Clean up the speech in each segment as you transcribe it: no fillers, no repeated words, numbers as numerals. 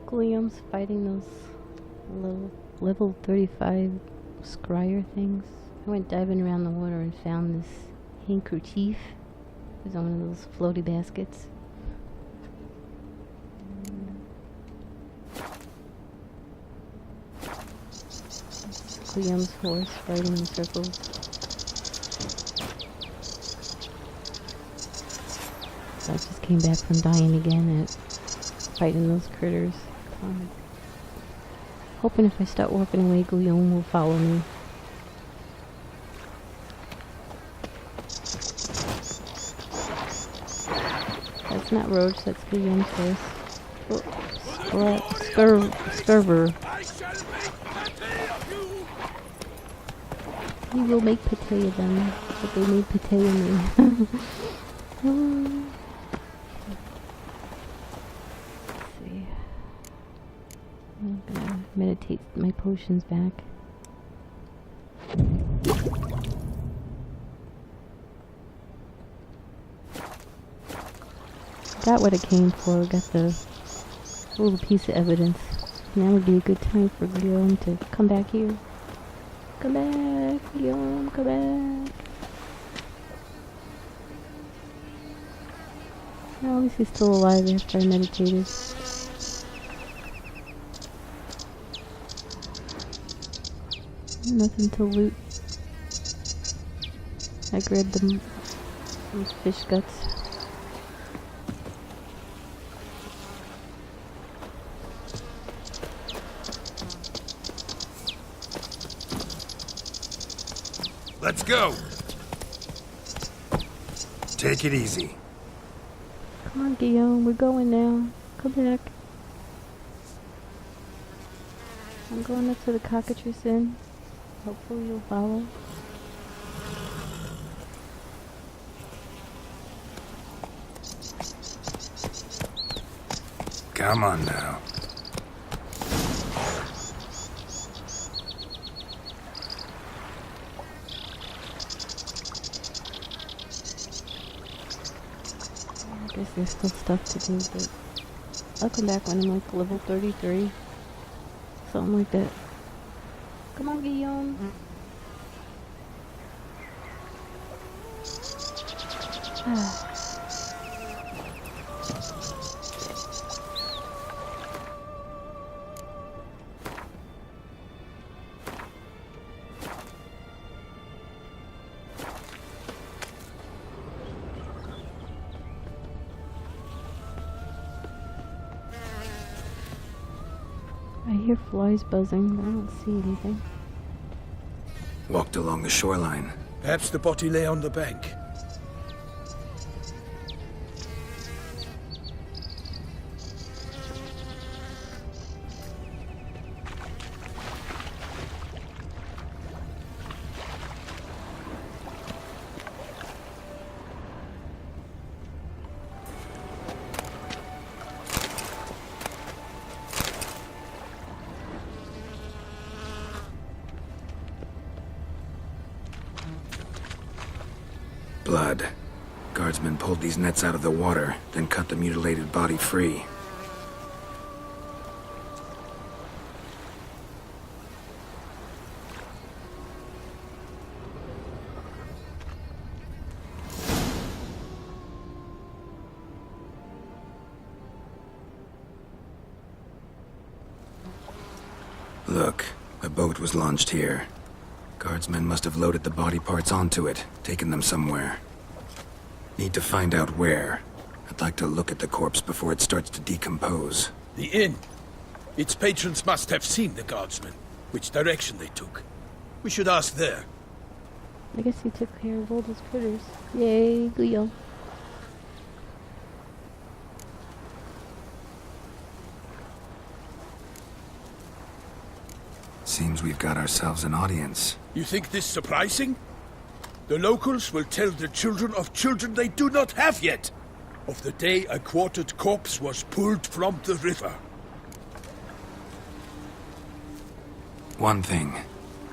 Guillaume's fighting those level 35 scryer things. I went diving around the water and found this handkerchief. It was on one of those floaty baskets. Guillaume's horse riding in circles. So I just came back from dying again at fighting those critters. Hoping if I start walking away, Guillaume will follow me. That's not Roach, that's Guillaume's horse. Scurver. He will make pate of them, but they made pate of me. Let's see. I'm gonna meditate my potions back. Got what I came for, got the little piece of evidence. Now would be a good time for Guillaume to come back here. Come back, Guillaume, come back. Well, at least he's still alive after I meditated. Nothing to loot. I grabbed them, those fish guts. Let's go! Take it easy. Come on, Guillaume, we're going now. Come back. I'm going up to the cockatrice inn. Hopefully you'll follow. Come on now. I guess there's still stuff to do, but I'll come back when I'm like level 33. Something like that. Come on, Guillaume. I hear flies buzzing, but I don't see anything. Walked along the shoreline. Perhaps the body lay on the bank. Blood. Guardsmen pulled these nets out of the water, then cut the mutilated body free. Look, a boat was launched here. Guardsmen must have loaded the body parts onto it, taken them somewhere. Need to find out where. I'd like to look at the corpse before it starts to decompose. The inn. Its patrons must have seen the guardsmen, which direction they took. We should ask there. I guess he took care of all those critters. Yay, Guillaume. Seems we've got ourselves an audience. You think this surprising? The locals will tell the children of children they do not have yet, of the day a quartered corpse was pulled from the river. One thing.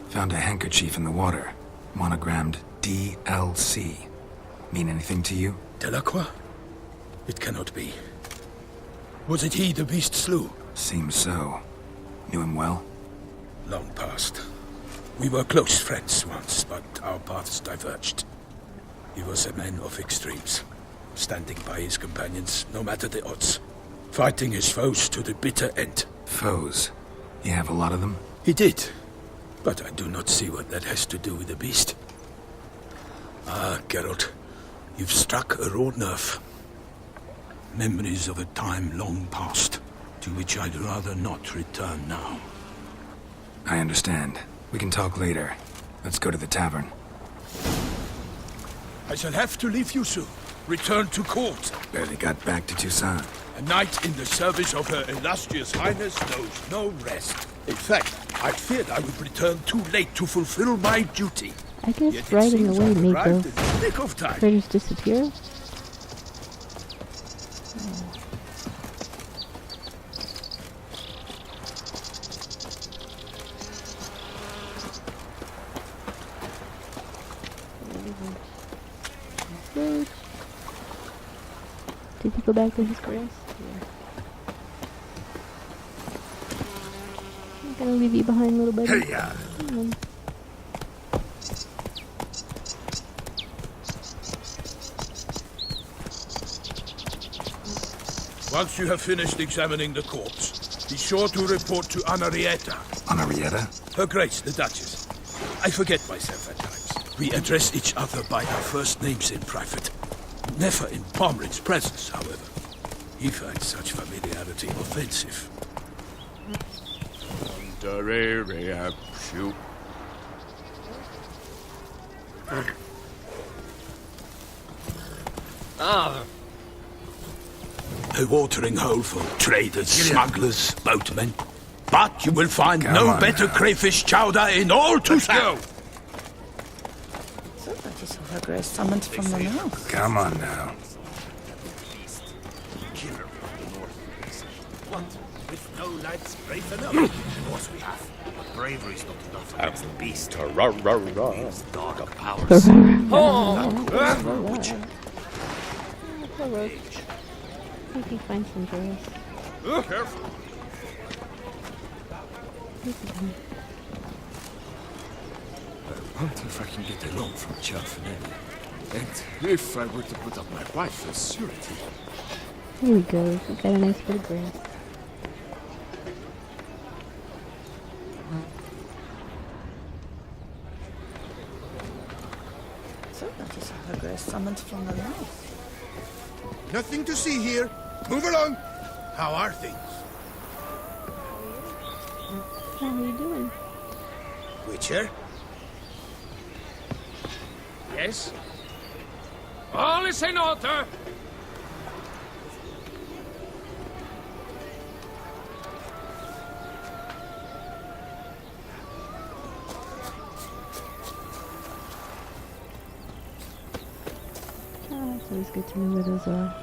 Found a handkerchief in the water. Monogrammed DLC. Mean anything to you? Delacroix? It cannot be. Was it he the beast slew? Seems so. Knew him well? Long past. We were close friends once, but our paths diverged. He was a man of extremes, standing by his companions no matter the odds, fighting his foes to the bitter end. Foes? You have a lot of them? He did, but I do not see what that has to do with the beast. Ah, Geralt, you've struck a raw nerve. Memories of a time long past, to which I'd rather not return now. I understand. We can talk later. Let's go to the tavern. I shall have to leave you soon. Return to court. Barely got back to Tucson. A knight in the service of Her Illustrious Highness knows no rest. In fact, I feared I would return too late to fulfill my duty. I guess Yet it riding seems away I've made arrived those in the nick of time. critters disappear. Good. Did he go back to his grass? Yeah. I'm gonna leave you behind, little buddy. Hey-ya! Come on. Once you have finished examining the corpse, be sure to report to Anarietta, Anarietta? Her Grace, the Duchess. I forget myself at times. We address each other by our first names in private. Never in Pomrin's presence, however. He finds such familiarity offensive. A watering hole for traders, smugglers, boatmen. But you will find Come no on better now. crayfish chowder in all Tucson. So that is how Her Grace summoned from the north. Come on now. What? With no knights brave enough? Of course we have. But bravery's not enough against the beast. These dark powers. Poor Roach. I think he finds some grass. Careful. I wonder if I can get a loan from Chalfanelli. And if I were to put up my wife as surety. Here we go. We got a nice bit of grass. So that is how Her Grace summoned from the north. Nothing to see here. Move along. How are things? How are you doing? Witcher? Yes? All is in order. Oh, it's always good to know where those are.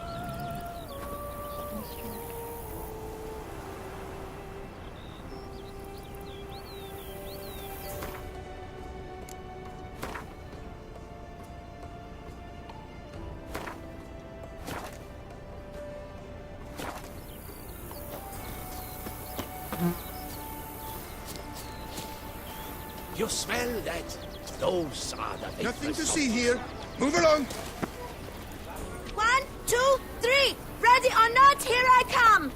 You smell that? Those are the Nothing to see here. Move along. 1, 2, 3. Ready or not, here I come.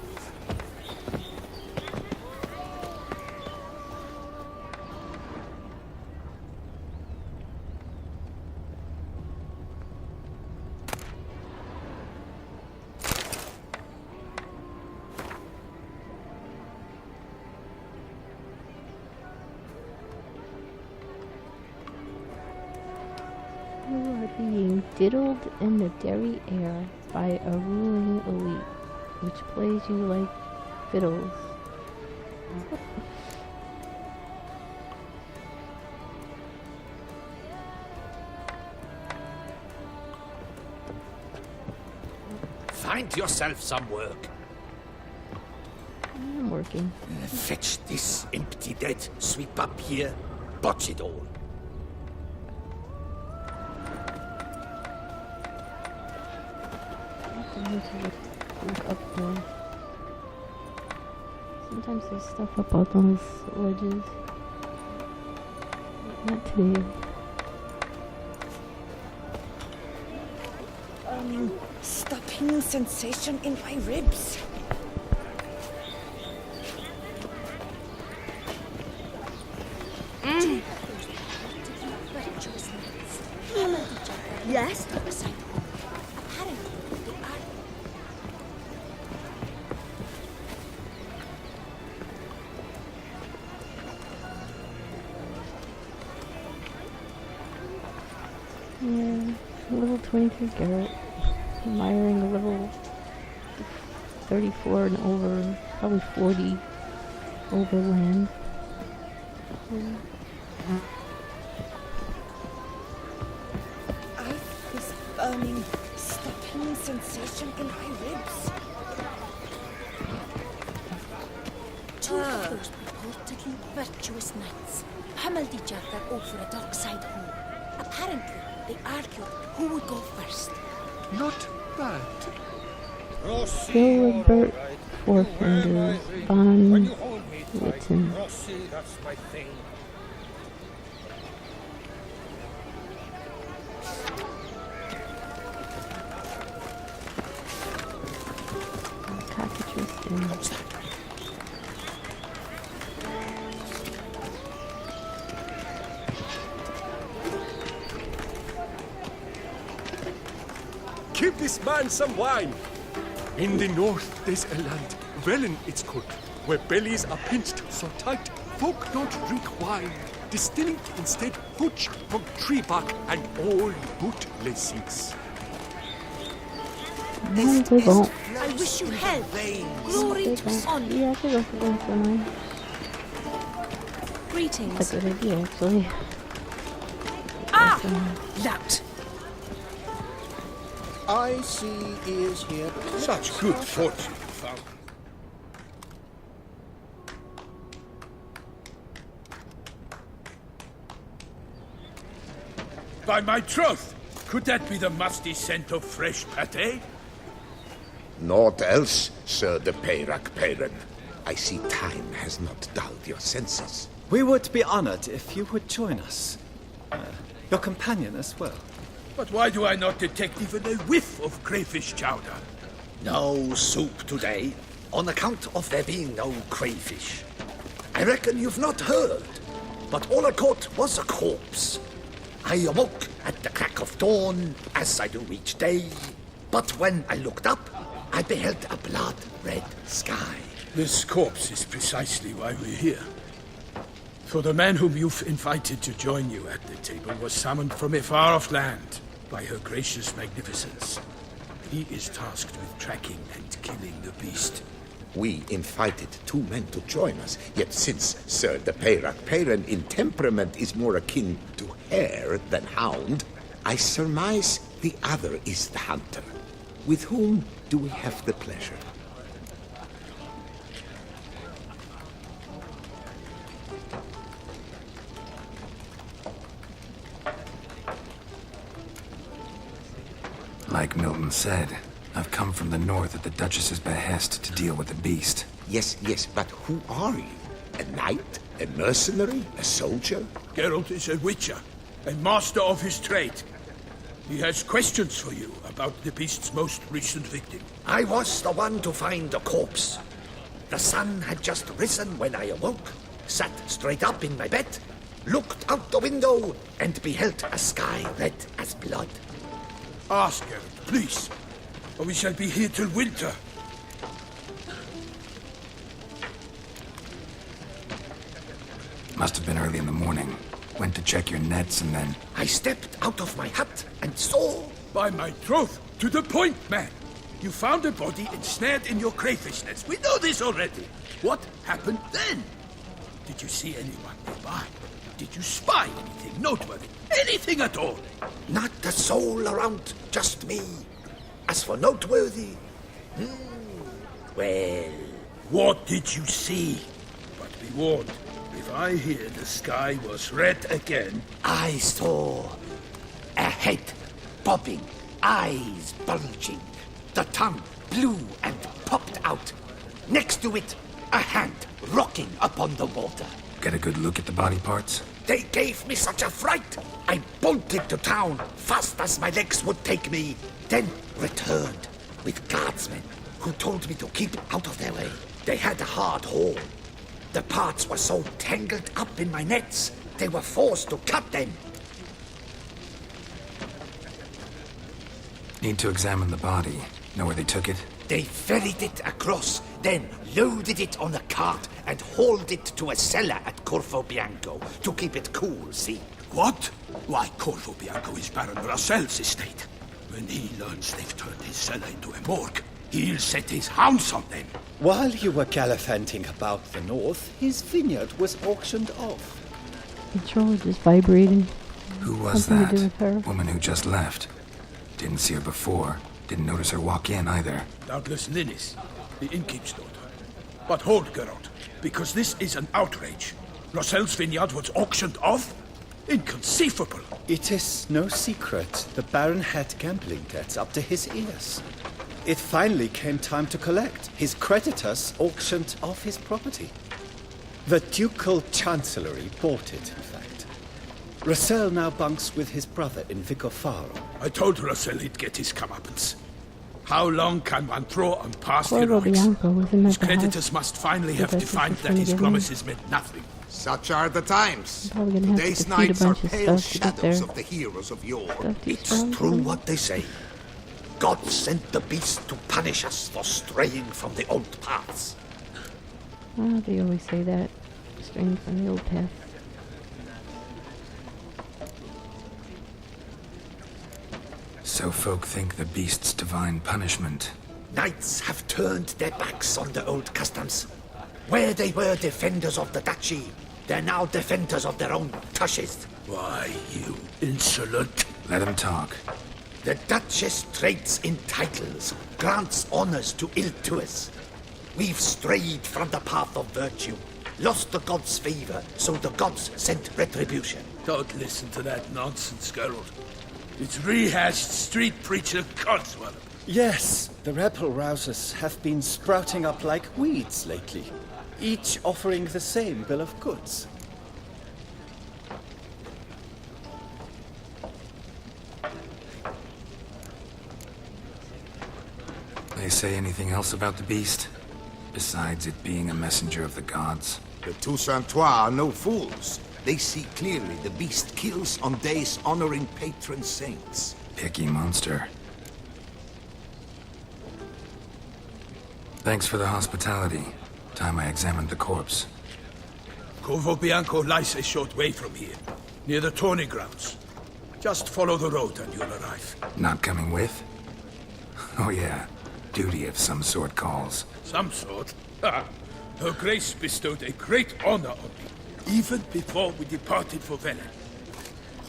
You are being diddled in the Derry air by a ruling elite, which plays you like fiddles. Find yourself some work. I'm working. Fetch this empty dead. Sweep up here. Botch it all. I need to look up there. Sometimes there's stuff up on those ledges. Not today. Stopping sensation in my ribs. Yes? Yeah, level 23 Garrett. Admiring a level 34 and over, probably 40 overland. I've this burning, stopping sensation in my ribs. Two of those purportedly virtuous knights pummeled each other over a dockside hole. Apparently, they argued who would go first. Not bad. Philibert Fourfinger Von Witten. Rossi, that's my thing. Cockatrice and Give this man some wine. In the north, there's a land, Wellen it's called, where bellies are pinched so tight, folk don't drink wine, distilling instead hooch from tree bark and old boot lacings. no, they won't. I wish you health, glory They to won't. honor. Yeah, I could go for going for mine. Greetings. That's a good idea, actually. Ah! So, Lout. I see he is here. Such good fortune you found. By my troth, could that be the musty scent of fresh pate? Naught else, Sir de Peyrac-Peyran. I see time has not dulled your senses. We would be honored if you would join us. Your companion as well. But why do I not detect even a whiff of crayfish chowder? No soup today, on account of there being no crayfish. I reckon you've not heard, but all I caught was a corpse. I awoke at the crack of dawn, as I do each day, but when I looked up, I beheld a blood-red sky. This corpse is precisely why we're here. For the man whom you've invited to join you at the table was summoned from a far-off land by her gracious magnificence. He is tasked with tracking and killing the beast. We invited two men to join us, yet since Sir de Peyrac-Peyran in temperament is more akin to hare than hound, I surmise the other is the hunter. With whom do we have the pleasure? Like Milton said, I've come from the north at the Duchess's behest to deal with the beast. Yes, but who are you? A knight? A mercenary? A soldier? Geralt is a witcher, and master of his trade. He has questions for you about the beast's most recent victim. I was the one to find the corpse. The sun had just risen when I awoke, sat straight up in my bed, looked out the window, and beheld a sky red as blood. Ask Geralt, please, or we shall be here till winter. Must have been early in the morning. Went to check your nets and then... I stepped out of my hut and saw... By my troth, to the point, man. You found a body ensnared in your crayfish nets. We know this already. What happened then? Did you see anyone nearby? Did you spy anything noteworthy? Anything at all? Not a soul around, just me. As for noteworthy... well... What did you see? But be warned, if I hear the sky was red again... I saw a head bobbing, eyes bulging, the tongue blue and popped out. Next to it, a hand rocking upon the water. Get a good look at the body parts? They gave me such a fright. I bolted to town fast as my legs would take me, then returned with guardsmen who told me to keep out of their way. They had a hard haul. The parts were so tangled up in my nets, they were forced to cut them. Need to examine the body. Know where they took it? They ferried it across, then loaded it on a cart and hauled it to a cellar at Corvo Bianco to keep it cool, see? What? Why, Corvo Bianco is Baron Russell's estate. When he learns they've turned his cellar into a morgue, he'll set his hounds on them. While you were gallivanting about the north, his vineyard was auctioned off. Control just vibrating. Who was Something to do that? with her. Woman who just left. Didn't see her before. Didn't notice her walk in either. Doubtless Linnis, the innkeep's daughter. But hold, Geralt, because this is an outrage. Russell's vineyard was auctioned off? Inconceivable. It is no secret the Baron had gambling debts up to his ears. It finally came time to collect. His creditors auctioned off his property. The Ducal Chancellery bought it, in fact. Russell now bunks with his brother in Vicofaro. I told Russell he'd get his comeuppance. How long can one throw on past Corvo heroics? Bianco was in His the house. creditors must finally have That's defined what that his he's gonna promises meant nothing. Such are the times. Probably gonna have to Today's defeat a knights are bunch of pale stuff to get shadows there. of the heroes of yore. Stuff too It's strong true for me. what they say. God sent the beast to punish us for straying from the old paths. Oh, they always say that. Straying from the old path. So folk think the beast's divine punishment. Knights have turned their backs on the old customs. Where they were defenders of the duchy, they're now defenders of their own tushes. Why, you insolent... Let him talk. The Duchess trades in titles, grants honors to ill-doers. We've strayed from the path of virtue, lost the gods' favor, so the gods sent retribution. Don't listen to that nonsense, Geralt. It's rehashed street preacher codswallop. Yes, the rebel rousers have been sprouting up like weeds lately, each offering the same bill of goods. They say anything else about the beast? Besides it being a messenger of the gods? The Toussaintois are no fools. They see clearly the beast kills on days honoring patron saints. Picky monster. Thanks for the hospitality. Time I examined the corpse. Corvo Bianco lies a short way from here, near the tourney grounds. Just follow the road and you'll arrive. Not coming with? Oh yeah. Duty of some sort calls. Some sort? Ah, Her Grace bestowed a great honor on me, even before we departed for Velen.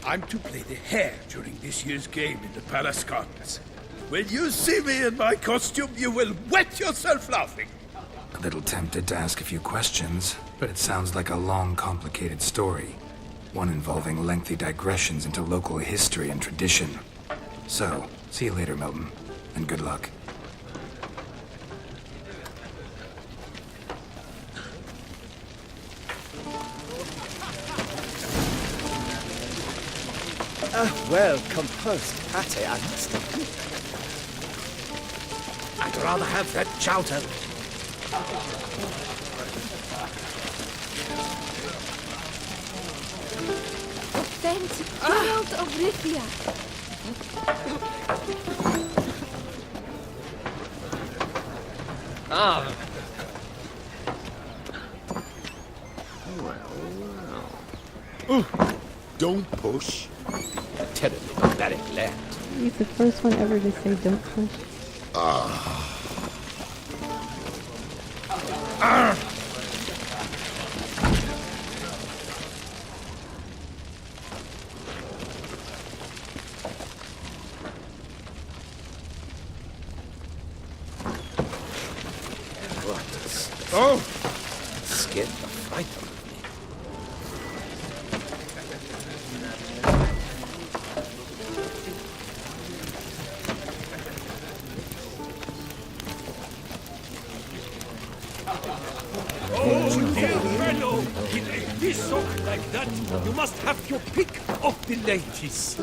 I'm to play the hare during this year's game in the palace gardens. When you see me in my costume, you will wet yourself laughing. A little tempted to ask a few questions, but it sounds like a long, complicated story. One involving lengthy digressions into local history and tradition. So, see you later, Milton, and good luck. Well composed pate, I must admit. I'd rather have that chowder. Authentic Geralt of Rivia. Don't push. Terribly barbaric land. He's the first one ever to say don't push. Oh! Scared the fright out of me. sock like that, you must have your pick of the ladies.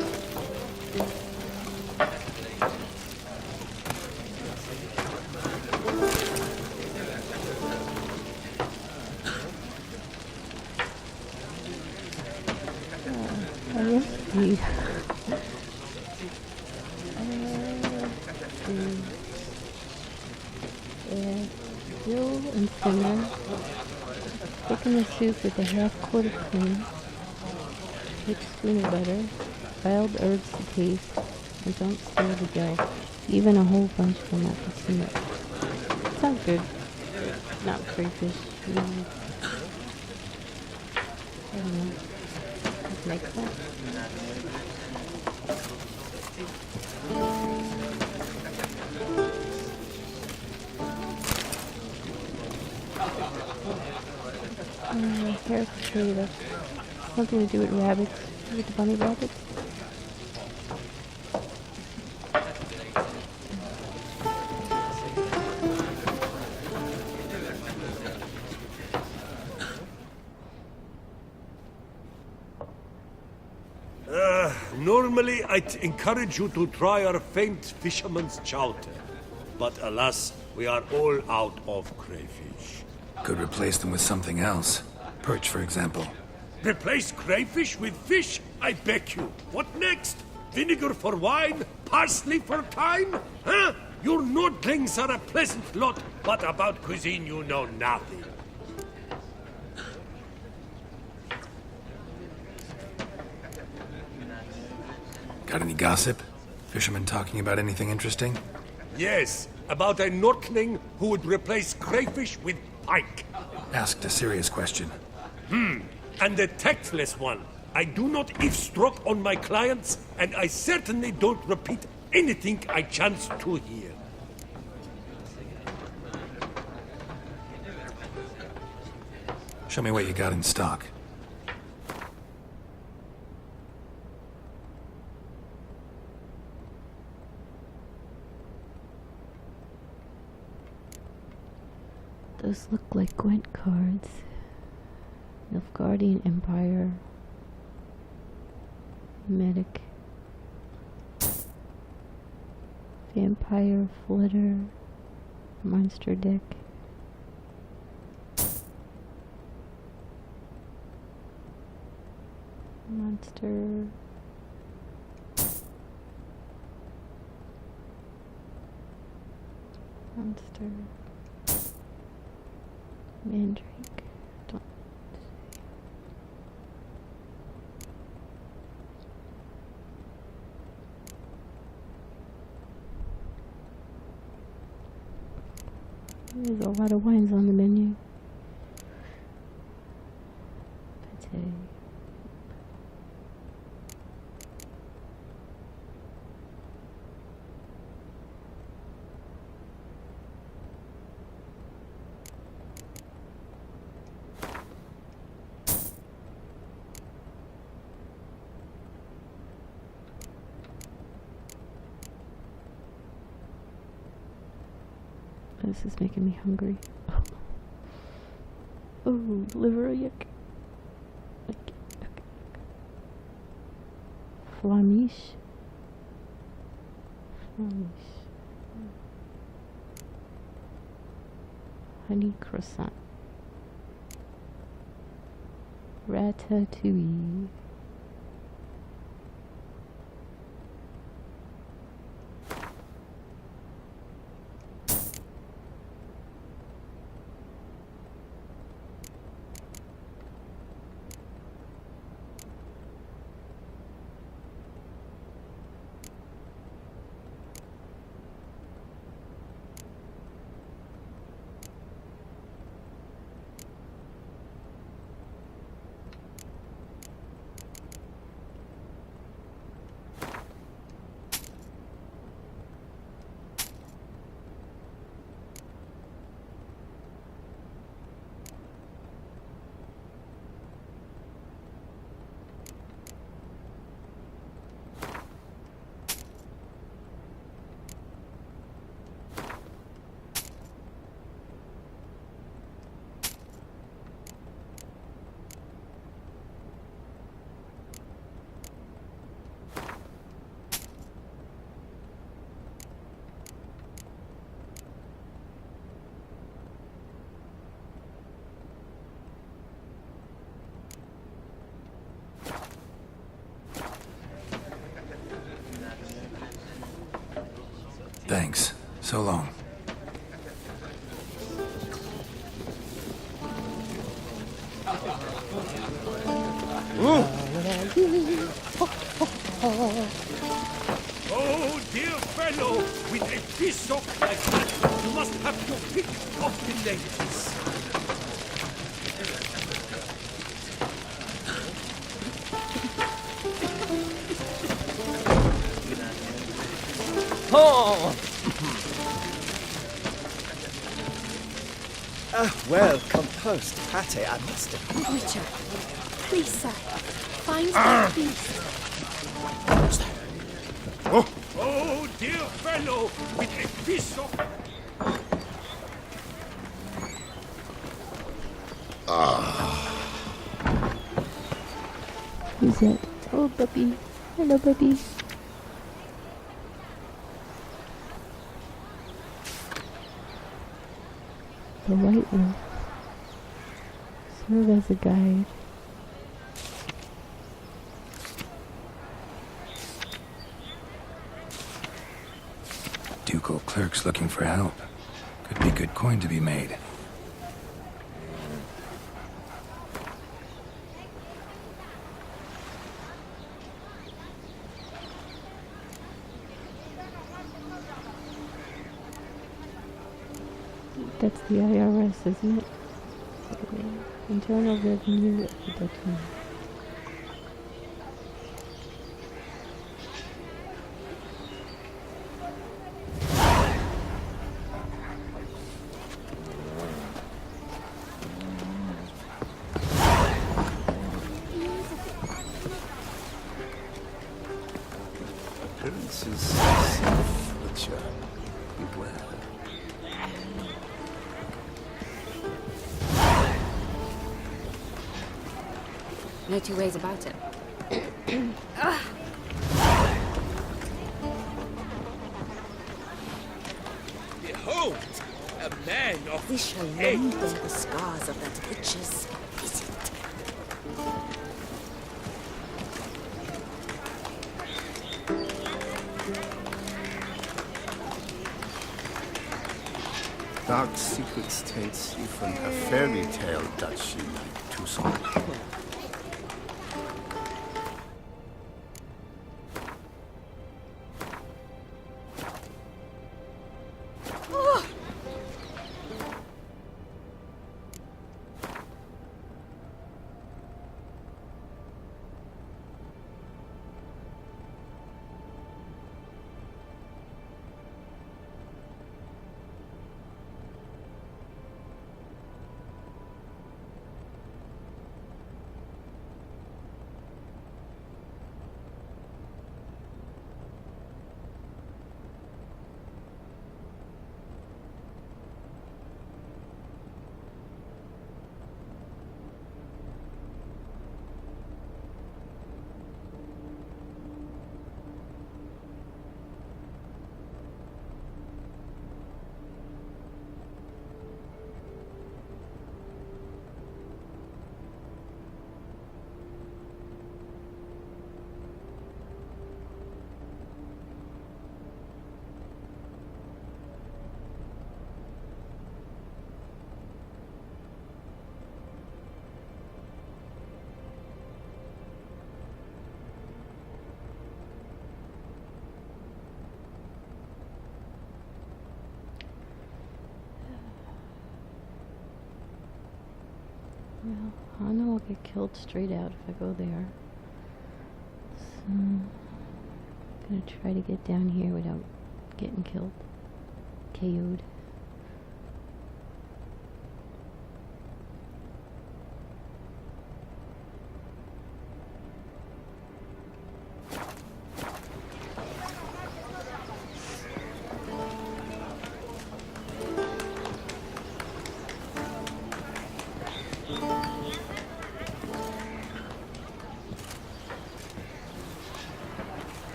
See. Dill and simmer. Thicken the soup with a half-quart of cream. 1 spoon of butter. Wild herbs to taste. And don't stir the dough. Even a whole bunch will not be too much. Sounds good. Not crayfish. I don't know. Let's make that. Hair potato. Something to do with rabbits. With the bunny rabbits. Normally, I'd encourage you to try our famed fisherman's chowder. But alas, we are all out of crayfish. Could replace them with something else. Perch, for example. Replace crayfish with fish? I beg you. What next? Vinegar for wine? Parsley for thyme? Huh? Your Nordlings are a pleasant lot, but about cuisine you know nothing. Got any gossip? Fishermen talking about anything interesting? Yes, about a Nordling who would replace crayfish with pike. Asked a serious question. And a tactless one. I do not eavesdrop on my clients, and I certainly don't repeat anything I chance to hear. Show me what you got in stock. Those look like Gwent cards. Nilfgaardian Empire. Medic. Vampire Flitter. Monster deck. Monster. Monster. Mandrake. Don't. There's a lot of wines on the menu. Pate. This is making me hungry. Oh, liver, yuck. Okay. Flamish. Flamish. Honey croissant. Ratatouille. So long. Oh, dear fellow, with a bishop like that, you must have your pick of the ladies. Well composed pate, I must admit. Witcher, please, sir, find that beast. Oh, dear fellow, with a bishop. Who's it? Oh, puppy. Hello, puppy. The white wolf. Serve as a guide. Ducal clerks looking for help. Could be good coin to be made. That's the IRS, isn't it? Internal Revenue Deduction. Appearances safe, Witcher. Beware. No two ways about it. Behold, a man of We shall long bear the scars of that witch's visit. Dark secrets taints even a fairy tale duchy like Tucson. Well, I know I'll get killed straight out if I go there. So, I'm gonna try to get down here without getting killed. KO'd.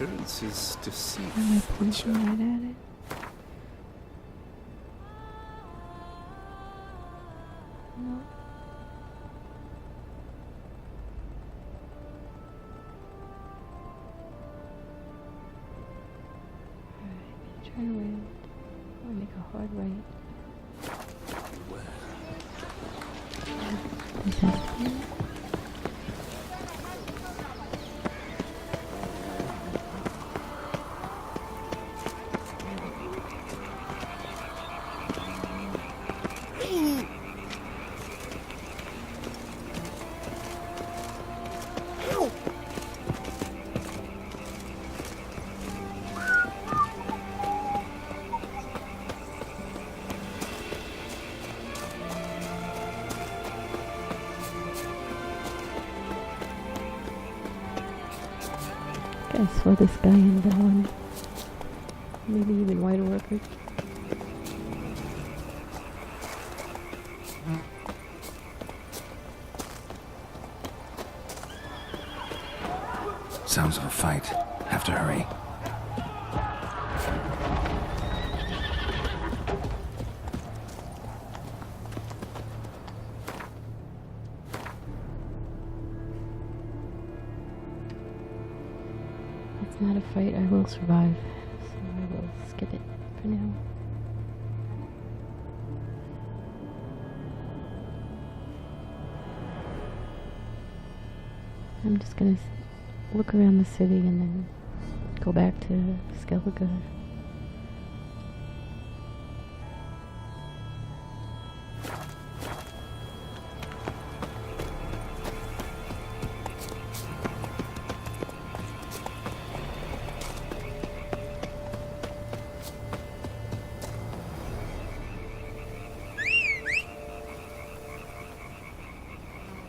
Appearances deceive, Am I pointing Witcher. right at it? No. card right. Is that it? I saw this guy in that one. Maybe even white workers. Sounds of a fight. Have to hurry. It's not a fight I will survive, so I will skip it for now. I'm just gonna look around the city and then go back to Skellige.